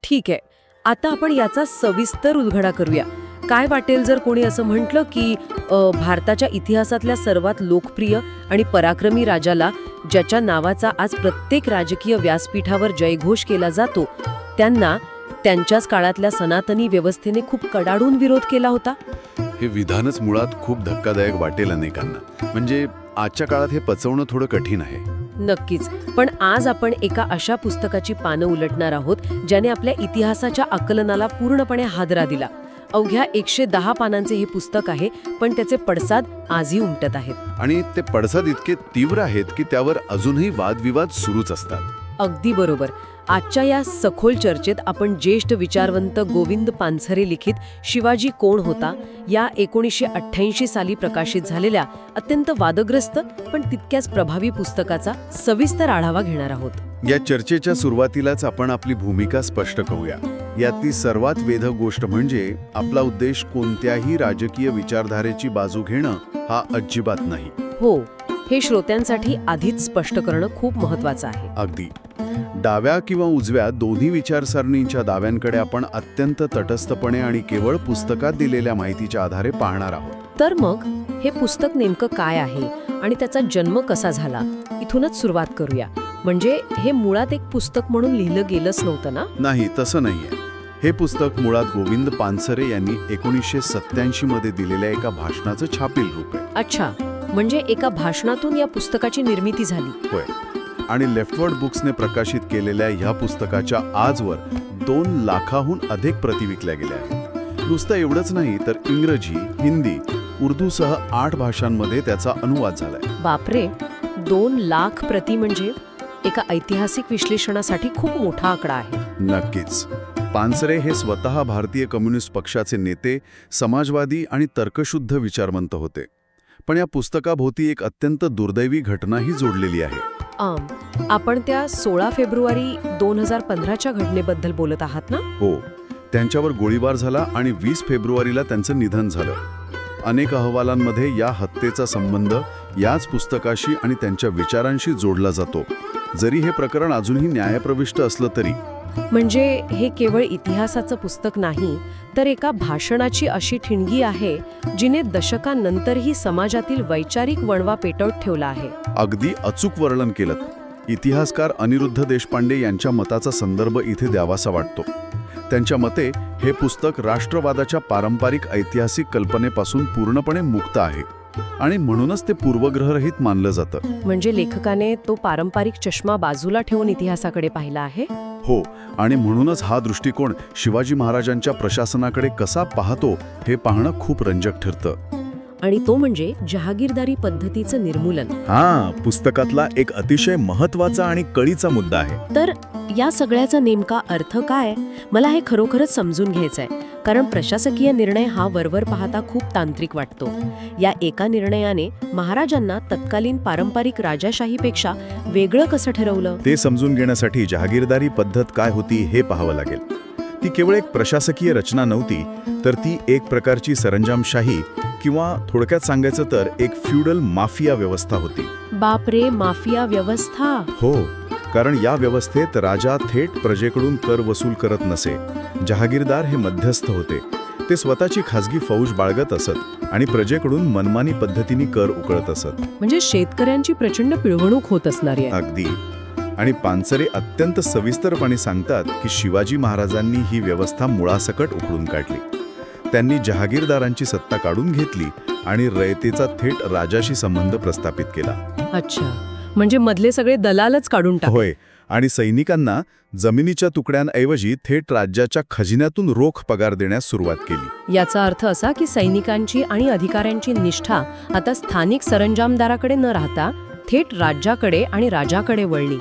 ठीक आहे. आता आपण याचा सविस्तर उलगडा करूया. काय वाटेल जर कोणी असं म्हटलं की भारताच्या इतिहासातल्या सर्वात लोकप्रिय आणि पराक्रमी राजाला, ज्याच्या नावाचा आज प्रत्येक राजकीय व्यासपीठावर जयघोष केला जातो, त्यांना त्यांच्याच काळातल्या सनातनी व्यवस्थेने खूप कडाडून विरोध केला होता? हे विधानच मुळात खूप धक्कादायक वाटेल अनेकांना. म्हणजे आजच्या काळात हे पचवणं थोडं कठीण आहे. नक्कीच. पण आज आपण एका अशा पुस्तकाची पानं उलटणार आहोत ज्याने आपल्या इतिहासाच्या आकलनाला पूर्णपणे हादरा दिला. अवघ्या 110 पानांचे हे पुस्तक आहे, पण त्याचे पडसाद आजही उमटत आहेत. आणि ते पडसाद इतके तीव्र आहेत की त्यावर अजूनही वादविवाद सुरूच असतात. अगदी बरोबर. आजच्या या सखोल चर्चेत आपण ज्येष्ठ विचारवंत गोविंद पानसरे लिखित शिवाजी कोण होता या 1988 साली प्रकाशित झालेल्या अत्यंत वादग्रस्त पण तितक्याच प्रभावी पुस्तकाचा सविस्तर आढावा घेणार आहोत. या चर्चेच्या सुरुवातीलाच आपण आपली भूमिका स्पष्ट करूया. यातली सर्वात वेधक गोष्ट म्हणजे आपला उद्देश कोणत्याही राजकीय विचारधारेची बाजू घेणं हा अजिबात नाही. हो, हे श्रोत्यांसाठी आधीच स्पष्ट करणं खूप महत्वाचं आहे. अगदी. डाव्या किंवा उजव्या दोन्ही विचारसरणींच्या दाव्यांकडे आपण अत्यंत तटस्थपणे आणि केवळ पुस्तकात दिलेल्या माहितीच्या आधारे पाहणार आहोत. तर मग हे पुस्तक नेमकं काय आहे आणि त्याचा जन्म कसा झाला, इथूनच सुरुवात करूया. म्हणजे हे मुळात एक पुस्तक म्हणून लिहिलं गेलंच नव्हतं ना? नाही, तसं नाहीये. हे पुस्तक मुळात गोविंद पानसरे यांनी 1987 मध्ये दिलेल्या एका भाषणाचं छापील रूप आहे. अच्छा, म्हणजे एका भाषणातून या पुस्तकाची निर्मिती झाली. होय. आणि लेफ्टवर्ड बुक्सने प्रकाशित केलेल्या ह्या पुस्तकाच्या आजवर 2 लाखाहून अधिक प्रती विकल्या गेल्या आहेत. नुसतं एवढंच नाही तर इंग्रजी, हिंदी, उर्दूसह 8 भाषांमध्ये त्याचा अनुवाद झालाय. बापरे, 2 लाख प्रती म्हणजे एका ऐतिहासिक विश्लेषणासाठी खूप मोठा आकडा आहे. नक्कीच. पानसरे हे स्वतः भारतीय कम्युनिस्ट पक्षाचे नेते, समाजवादी आणि तर्कशुद्ध विचारवंत होते. पण या पुस्तकाभोवती एक अत्यंत दुर्दैवी घटनाही जोडलेली आहे. आपण त्या 16 फेब्रुवारी 2015च्या घटनेबद्दल बोलत आहात ना? हो. त्यांच्यावर गोळीबार झाला आणि 20 फेब्रुवारीला त्यांचं निधन झालं. अनेक अहवालांमध्ये या हत्येचा संबंध याच पुस्तकाशी आणि त्यांच्या विचारांशी जोडला जातो, जरी हे प्रकरण अजूनही न्यायप्रविष्ट असलं तरी. म्हणजे हे केवळ इतिहासाचं पुस्तक नाही, तर एका भाषणाची अशी ठिणगी आहे जिने दशकांनंतरही समाजातील वैचारिक वणवा पेटवत ठेवला आहे. अगदी अचूक वर्णन केलं. इतिहासकार अनिरुद्ध देशपांडे यांच्या मताचा संदर्भ इथे द्यावासा वाटतो. त्यांच्या मते हे पुस्तक राष्ट्रवादाच्या पारंपरिक ऐतिहासिक कल्पनेपासून पूर्णपणे मुक्त आहे आणि म्हणूनच ते पूर्वग्रहरहित मानलं जातं. म्हणजे लेखकाने तो पारंपरिक चष्मा बाजूला ठेवून इतिहासाकडे पाहिला आहे. हो, आणि म्हणूनच हा दृष्टिकोन शिवाजी महाराजांच्या प्रशासनाकडे कसा पाहतो हे पाहणं खूप रंजक ठरतं. आणि तो म्हणजे जहागीरदारी पद्धतीचं निर्मूलन. पुस्तकातला एक अतिशय महत्वाचा आणि कळीचा मुद्दा आहे. तर या सगळ्याचा नेमका अर्थ काय, मला हे खरोखरच समजून घ्यायचंय. कारण प्रशासकीय निर्णय हा वरवर पाहता खूप तांत्रिक वाटतो. या एका निर्णयाने महाराजांना तत्कालीन पारंपरिक राजाशाहीपेक्षा वेगळं कसं ठरवलं? ते समजून घेण्यासाठी जहागीरदारी पद्धत काय होती हे पाहावं लागेल. ती केवळ एक प्रशासकीय रचना नव्हती, तर ती एक प्रकारची सरंजामशाही किंवा थोडक्यात सांगायचं तर एक फ्युडल माफिया व्यवस्था होती. बापरे, माफिया व्यवस्था? हो, कारण या व्यवस्थेत राजा थेट प्रजेकडून कर वसूल करत नसे. जहागीरदार हे मध्यस्थ होते. ते स्वतःची खासगी फौज बाळगत असत आणि प्रजेकडून मनमानी पद्धतीने कर उकळत असत. म्हणजे शेतकऱ्यांची प्रचंड पिळवणूक होत असणारी आहे. अगदी. आणि पानसरे अत्यंत सविस्तरपणे सांगतात की शिवाजी महाराजांनी ही व्यवस्था मुळासकट उखडून काढली. त्यांनी जहागीरदारांची सत्ता काढून घेतली आणि रयतेचा थेट राजाशी संबंध प्रस्थापित केला. अच्छा, म्हणजे मधले सगळे दलालच काढून टाकले. होय, आणि सैनिकांना जमिनीच्या तुकड्यांऐवजी थेट राज्याच्या खजिन्यातून रोख पगार देण्यास सुरुवात केली. याचा अर्थ असा की सैनिकांची आणि अधिकाऱ्यांची निष्ठा आता स्थानिक सरंजामदाराकडे न राहता थेट राज्याकडे आणि राजाकडे वळली.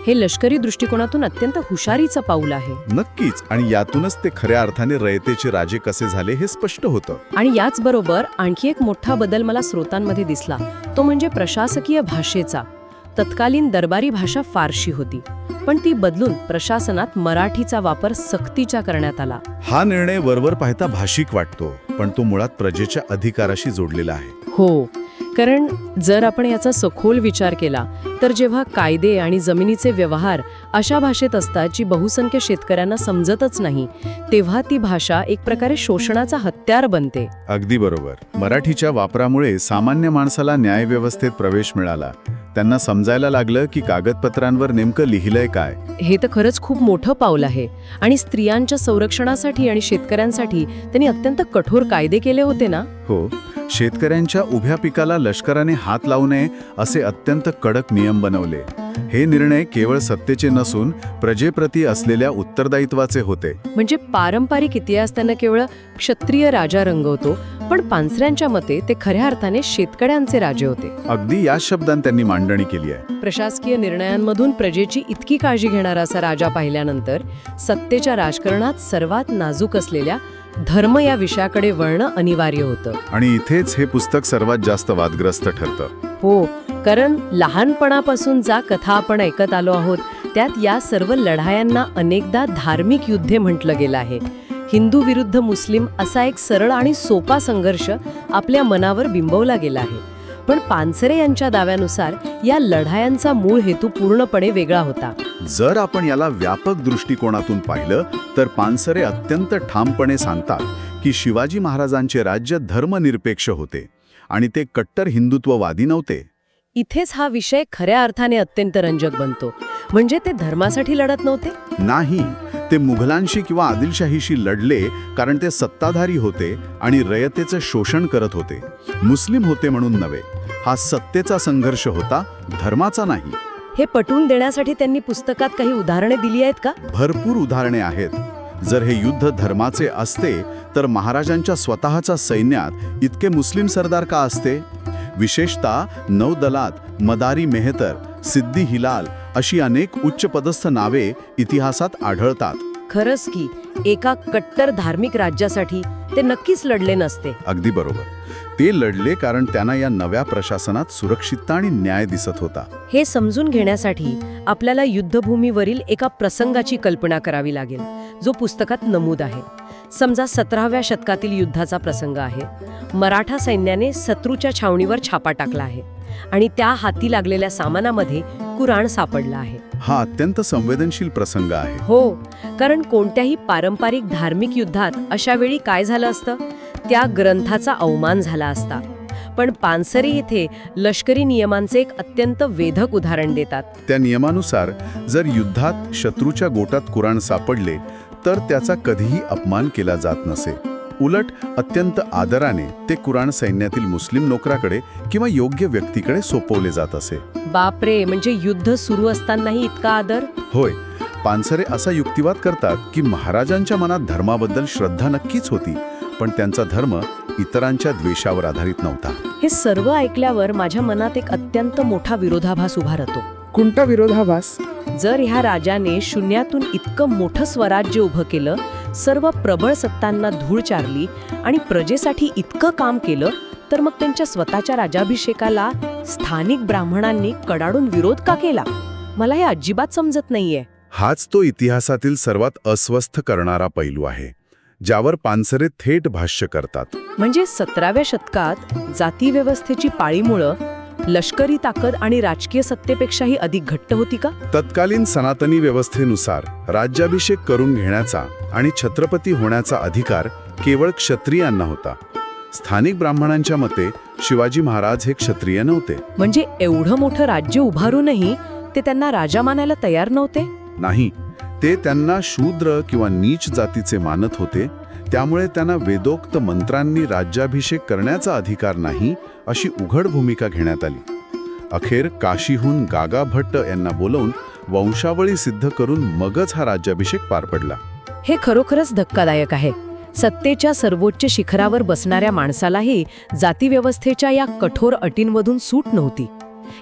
हे लष्करी दृष्टिकोनातून अत्यंत हुशारीचं पाऊल आहे. नक्कीच, आणि यातूनच ते खऱ्या अर्थाने रयतेचे राजे कसे झाले हे स्पष्ट होतं. आणि याचबरोबर आणखी एक मोठा बदल मला स्रोतांमध्ये दिसला, तो म्हणजे प्रशासकीय भाषेचा. तत्कालीन दरबारी भाषा फारशी होती, पण ती बदलून प्रशासनात मराठीचा वापर सक्तीचा करण्यात आला. हा निर्णय वरवर पाहता भाषिक वाटतो, पण तो मुळात प्रजेच्या अधिकाराशी जोडलेला आहे. हो, कारण जर आपण याचा सखोल विचार केला तर जेव्हा कायदे आणि जमिनीचे व्यवहार अशा भाषेत असतात जी बहुसंख्य शेतकऱ्यांना समजतच नाही, तेव्हा ती भाषा एक प्रकारे शोषणाचा हत्यार बनते. अगदी बरोबर. मराठीच्या वापरामुळे सामान्य माणसाला न्यायव्यवस्थेत प्रवेश मिळाला. त्यांना समजायला लागलं की कागदपत्रांवर नेमकं लिहिलंय काय. हे तर खरंच खूप मोठं पाऊल आहे. आणि स्त्रियांच्या संरक्षणासाठी आणि शेतकऱ्यांसाठी त्यांनी अत्यंत कठोर कायदे केले होते ना. हो, शेतकऱ्यांच्या उभ्या पिकाला लष्कराने हात लावू नये असे अत्यंत कडक नियम बनवले. हे निर्णय केवळ सत्तेचे नसून प्रजेप्रती असलेल्या उत्तरदायित्वाचे होते. म्हणजे पारंपरिक इतिहास त्यांना केवळ क्षत्रिय राजा रंगवतो, पण पानसऱ्यांच्या मते ते खऱ्या अर्थाने शेतकऱ्यांचे राजे होते. अगदी याच शब्दांत त्यांनी मांडणी केली आहे. प्रशासकीय निर्णयांमधून प्रजेची इतकी काळजी घेणारा असा राजा पाहिल्यानंतर सत्तेच्या राजकारणात सर्वात नाजूक असलेल्या धर्म या विषयाकडे वळणं अनिवार्य होतं. आणि इथेच हे पुस्तक सर्वात जास्त वादग्रस्त ठरतं. हो, कारण लहानपणापासून ज्या कथा आपण ऐकत आलो आहोत त्यात या सर्व लढायांना अनेकदा धार्मिक युद्धे म्हटलं गेलं आहे. हिंदू विरुद्ध मुस्लिम असा एक सरळ आणि सोपा संघर्ष आपल्या मनावर बिंबवला गेला आहे. पण पानसरे यांच्या दाव्यानुसार या लढायांचा मूळ हेतू पूर्णपणे वेगळा होता. जर आपण याला व्यापक दृष्टिकोनातून पाहिलं तर पानसरे अत्यंत ठामपणे सांगतात की शिवाजी महाराजांचे राज्य धर्मनिरपेक्ष होते आणि ते कट्टर हिंदुत्ववादी नव्हते. इथेच हा विषय खऱ्या अर्थाने अत्यंत रंजक बनतो. म्हणजे ते धर्मासाठी लढत नव्हते. नाही, ते मुघलांशी किंवा आदिलशाहीशी लढले कारण ते सत्ताधारी होते आणि रयतेचं शोषण करत होते. मुस्लिम होते म्हणून नव्हे. हा सत्तेचा संघर्ष होता, धर्माचा नाही. हे पटवून देण्यासाठी त्यांनी पुस्तकात काही उदाहरणे दिली आहेत का? भरपूर उदाहरणे आहेत. जर हे युद्ध धर्माचे असते तर महाराजांच्या स्वतःच्या सैन्यात इतके मुस्लिम सरदार का असते? विशेषतः नौदलात मदारी मेहतर, सिद्दी हिलाल अशी अनेक उच्चपदस्थ नावे इतिहासात आढळतात. खरंच की एका कट्टर धार्मिक राज्यासाठी ते नक्कीच लढले नसते. अगदी बरोबर. ते लढले कारण त्यांना या नव्या प्रशासनात सुरक्षितता आणि न्याय दिसत होता. हे समजून घेण्यासाठी आपल्याला युद्धभूमीवरील एका प्रसंगाची कल्पना करावी लागेल जो पुस्तकात नमूद आहे. समजा 17व्या शतकातील युद्धाचा प्रसंग आहे. मराठा सैन्याने शत्रूच्या छावणीवर छापा टाकला आहे आणि त्या हाती लागलेल्या सामानामध्ये कुराण सापडला आहे. हा अत्यंत संवेदनशील प्रसंग आहे. हो, कारण कोणत्याही पारंपरिक धार्मिक युद्धात अशा वेळी काय झालं असतं? त्या ग्रंथाचा अवमान झाला असता. पण पानसरे येथे लष्करी नियमांचे एक अत्यंत वेधक उदाहरण देतात. त्या नियमानुसार जर युद्धात शत्रूच्या गोटात कुराण सापडले तर त्याचा कधीही अपमान केला जात नसे. उलट अत्यंत आदराने ते कुराण सैन्यातील मुस्लिम नोकराकडे किंवा योग्य व्यक्तीकडे सोपवले जात असे. बापरे, म्हणजे युद्ध सुरू असतानाही इतका आदर? होय. पानसरे असा युक्तिवाद करतात की महाराजांच्या मनात धर्माबद्दल श्रद्धा नक्कीच होती, पण त्यांचा धर्म इतरांच्या द्वेषावर आधारित नव्हता. हे सर्व ऐकल्यावर माझ्या मनात एक अत्यंत मोठा विरोधाभास उभा राहतो. कोणता विरोधाभास? जर ह्या राजाने शून्यातून इतकं मोठं स्वराज्य उभं केलं, सर्व प्रबळ सत्तांना धूळ चारली आणि प्रजेसाठी इतकं काम केलं, तर मग त्यांच्या स्वतःच्या राज्याभिषेकाला स्थानिक ब्राह्मणांनी कडाडून विरोध का केला? मला हे अजिबात समजत नाहीये. हाच तो इतिहासातील सर्वात अस्वस्थ करणारा पैलू आहे, ज्यावर पानसरे थेट भाष्य करतात. म्हणजे 17व्या शतकात जातीव्यवस्थेची पाळीमुळं लष्करी ताकद आणि राजकीय सत्तेपेक्षाही अधिक घट्ट होती का? तत्कालीन सनातनी व्यवस्थेनुसार राज्याभिषेक करून घेण्याचा आणि छत्रपती होण्याचा अधिकार केवळ क्षत्रियांना होता. स्थानिक ब्राह्मणांच्या मते शिवाजी महाराज हे क्षत्रिय नव्हते. म्हणजे एवढं मोठं राज्य उभारूनही ते त्यांना राजा मानायला तयार नव्हते? नाही, ते त्यांना शूद्र किंवा नीच जातीचे मानत होते. त्यामुळे त्यांना वेदोक्त मंत्रांनी राज्याभिषेक करण्याचा अधिकार नाही अशी उघड भूमिका घेण्यात आली. अखेर काशीहून गागा भट्ट यांना बोलवून वंशावळी सिद्ध करून मगच हा राज्याभिषेक पार पडला. हे खरोखरच धक्कादायक आहे. सत्तेच्या सर्वोच्च शिखरावर बसणाऱ्या माणसालाही जातीव्यवस्थेच्या या कठोर अटींमधून सूट नव्हती.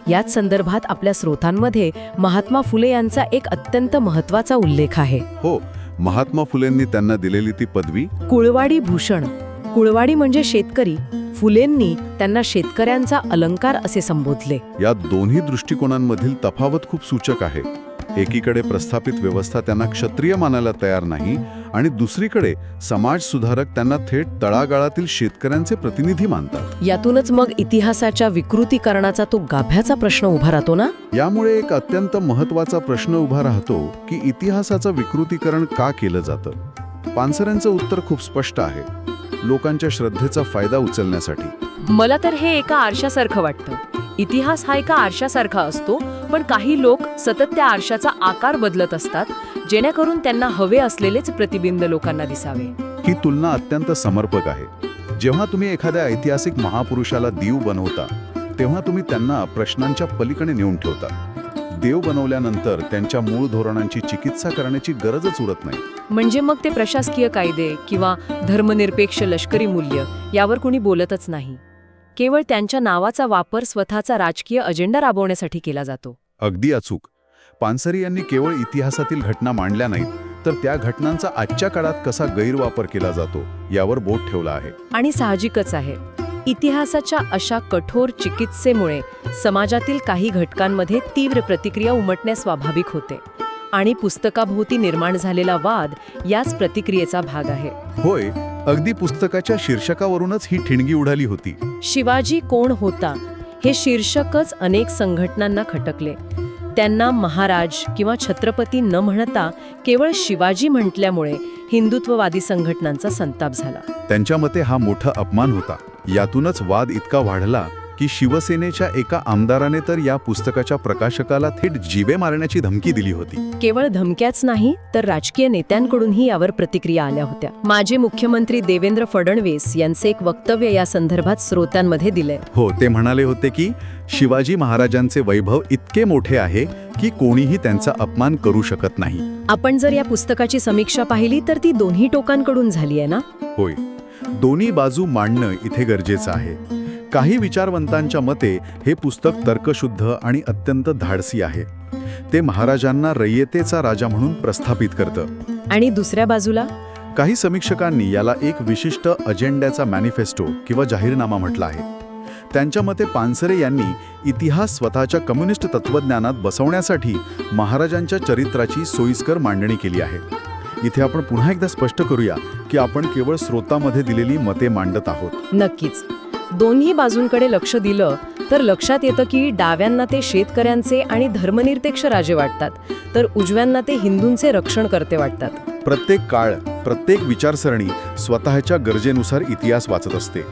याच संदर्भात आपल्या स्रोतांमध्ये महात्मा फुले यांचा एक अत्यंत महत्त्वाचा उल्लेख आहे. हो, महात्मा फुलेंनी त्यांना दिलेली ती पदवी कुळवाडी भूषण. कुळवाडी म्हणजे शेतकरी. फुलेंनी त्यांना शेतकऱ्यांचा अलंकार असे संबोधले. या दोन्ही दृष्टिकोनांमधील तफावत खूप सूचक आहे. एकीकडे प्रस्थापित व्यवस्था त्यांना क्षत्रिय मानायला तयार नाही आणि दुसरीकडे समाजसुधारक त्यांना थेट तळागाळातील शेतकऱ्यांचे प्रतिनिधी मानतात. यातूनच मग इतिहासाच्या विकृतीकरणाचा तो गाभ्याचा प्रश्न उभा राहतो ना. यामुळे एक अत्यंत महत्त्वाचा प्रश्न उभा राहतो की इतिहासाचं विकृतीकरण का केलं जातं. पानसरेंचं उत्तर खूप स्पष्ट आहे. लोकांच्या श्रद्धेचा फायदा उचलण्यासाठी. मला तर हे एका आरशासारखं वाटतं. इतिहास हा एका आरशासारखा असतो, पण काही लोक सतत त्या आरशाचा आकार बदलत असतात, जेणेकरून त्यांना हवे असलेलेच प्रतिबिंब लोकांना दिसावे. ही तुलना अत्यंत समर्पक आहे. जेव्हा तुम्ही एखाद्या ऐतिहासिक महापुरुषाला देव बनवता, तेव्हा तुम्ही त्यांना प्रश्नांच्या पलीकडे नेऊन ठेवता. देव बनवल्यानंतर त्यांच्या मूळ धोरणांची चिकित्सा करण्याची गरजच उरत नाही. म्हणजे मग ते प्रशासकीय कायदे किंवा धर्मनिरपेक्ष लष्करी मूल्य यावर कोणी बोलतच नाही. केवळ त्यांच्या नावाचा वापर स्वतःचा राजकीय अजेंडा राबवण्यासाठी केला जातो. अगदी अचूक. पानसरे यांनी केवळ इतिहासातील घटना मांडल्या नाहीत, तर त्या घटनांचा आजच्या काळात कसा गैरवापर केला जातो यावर बोट ठेवला आहे. आणि साहजिकच आहे, इतिहासाच्या अशा कठोर चिकित्सेमुळे समाजातील काही घटकांमध्ये तीव्र प्रतिक्रिया उमटणे स्वाभाविक होते. आणि पुस्तकाभोवती निर्माण झालेला वाद याच प्रतिक्रियेचा भाग आहे. होय, अगदी पुस्तकाच्या शीर्षकावरूनच ही ठिणगी उडाली होती. शिवाजी कोण होता हे शीर्षकच अनेक संघटनांना खटकले. त्यांना महाराज किंवा छत्रपती न म्हणता केवळ शिवाजी म्हटल्यामुळे हिंदुत्ववादी संघटनांचा संताप झाला. त्यांच्या मते हा मोठा अपमान होता. यातूनच वाद इतका वाढला की शिवसेनेच्या एका आमदाराने तर या पुस्तकाच्या प्रकाशकाला थेट जीवे मारण्याची धमकी दिली होती. केवळ धमक्याच नाही, तर राजकीय नेत्यांकडूनही यावर प्रतिक्रिया आल्या होत्या. माजी मुख्यमंत्री देवेंद्र फडणवीस यांचे एक वक्तव्य या संदर्भात श्रोत्यांमध्ये दिलंय. हो, ते म्हणाले होते की शिवाजी महाराजांचे वैभव इतके मोठे आहे की कोणीही त्यांचा अपमान करू शकत नाही. आपण जर या पुस्तकाची समीक्षा पाहिली तर ती दोन्ही टोकांकडून झाली आहे ना. होय, दोन्ही बाजू मांडणं इथे गरजेचं आहे. काही विचारवंतांच्या मते हे पुस्तक तर्कशुद्ध आणि अत्यंत धाडसी आहे. ते महाराजांना रयतेचा राजा म्हणून प्रस्थापित करतं. आणि दुसऱ्या बाजूला काही समीक्षकांनी याला एक विशिष्ट अजेंड्याचा मॅनिफेस्टो किंवा जाहीरनामा म्हटला आहे. त्यांच्या मते पानसरे यांनी इतिहास स्वतःच्या कम्युनिस्ट तत्त्वज्ञानात बसवण्यासाठी महाराजांच्या चरित्राची सोयीस्कर मांडणी केली आहे. इथे आपण पुन्हा एकदा स्पष्ट करूया की आपण केवळ स्रोतामध्ये दिलेली मते मांडत आहोत. नक्कीच. दोन्ही बाजूंकडे लक्ष दिलं तर लक्षात येतं की डाव्यांना ते शेतकऱ्यांचे आणि धर्मनिरपेक्ष राजे वाटतात, तर उजव्यांना ते हिंदूंचे रक्षण करते वाटतात. प्रत्येक काळ, प्रत्येक विचारसरणी स्वतःच्या गरजेनुसार इतिहास वाचत असते.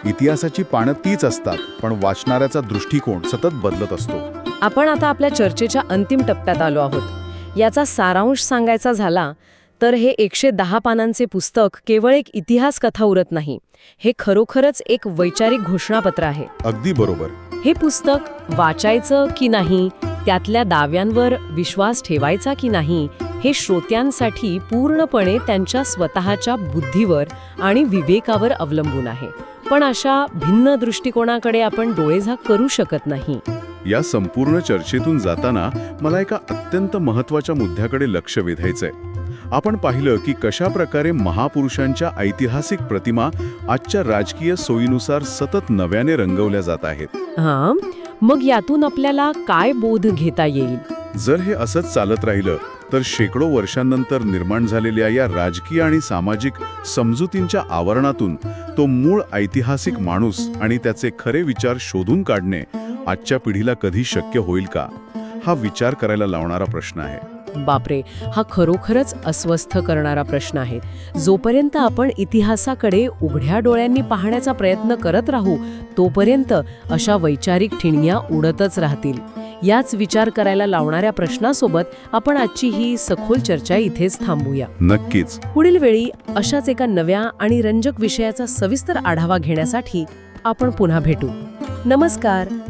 इतिहासाची पानं तीच असतात, पण वाचणाऱ्याचा दृष्टिकोन सतत बदलत असतो. आपण आता आपल्या चर्चेच्या अंतिम टप्प्यात आलो आहोत. याचा सारांश सांगायचा झाला तर हे 110 पानांचे पुस्तक केवळ एक इतिहास कथा उरत नाही. हे खरोखरच एक वैचारिक घोषणापत्र आहे. अगदी बरोबर. हे पुस्तक वाचायचं की नाही, त्यातल्या दाव्यांवर विश्वास ठेवायचा की नाही, हे श्रोत्यांसाठी पूर्णपणे त्यांच्या स्वतःच्या बुद्धीवर आणि विवेकावर अवलंबून आहे. पण अशा भिन्न दृष्टिकोनाकडे आपण डोळेझाक करू शकत नाही. या संपूर्ण चर्चेतून जाताना मला एका अत्यंत महत्त्वाच्या मुद्द्याकडे लक्ष वेधायचंय. आपण पाहिलं की कशा प्रकारे महापुरुषांच्या ऐतिहासिक प्रतिमा आजच्या राजकीय सोयीनुसार सतत नव्याने रंगवल्या जात आहेत. हां, मग यातून आपल्याला काय बोध घेता येईल? जर हे असंच चालत राहिलं तर शेकडो वर्षांनंतर निर्माण झालेल्या या राजकीय आणि सामाजिक समजुतींच्या आवरणातून तो मूळ ऐतिहासिक माणूस आणि त्याचे खरे विचार शोधून काढणे आजच्या पिढीला कधी शक्य होईल का, हा विचार करायला लावणारा प्रश्न आहे. बापरे, हा खरोखरच अस्वस्थ करणारा प्रश्न आहे. जोपर्यंत आपण इतिहासाकडे उघड्या डोळ्यांनी पाहण्याचा प्रयत्न करत राहू, तोपर्यंत अशा वैचारिक ठिणग्या उडतच राहतील. याच विचार करायला लावणाऱ्या प्रश्नासोबत आपण आजची ही सखोल चर्चा इथेच थांबूया. नक्कीच. पुढील वेळी अशाच एका नव्या आणि रंजक विषयाचा सविस्तर आढावा घेण्यासाठी आपण पुन्हा भेटू. नमस्कार.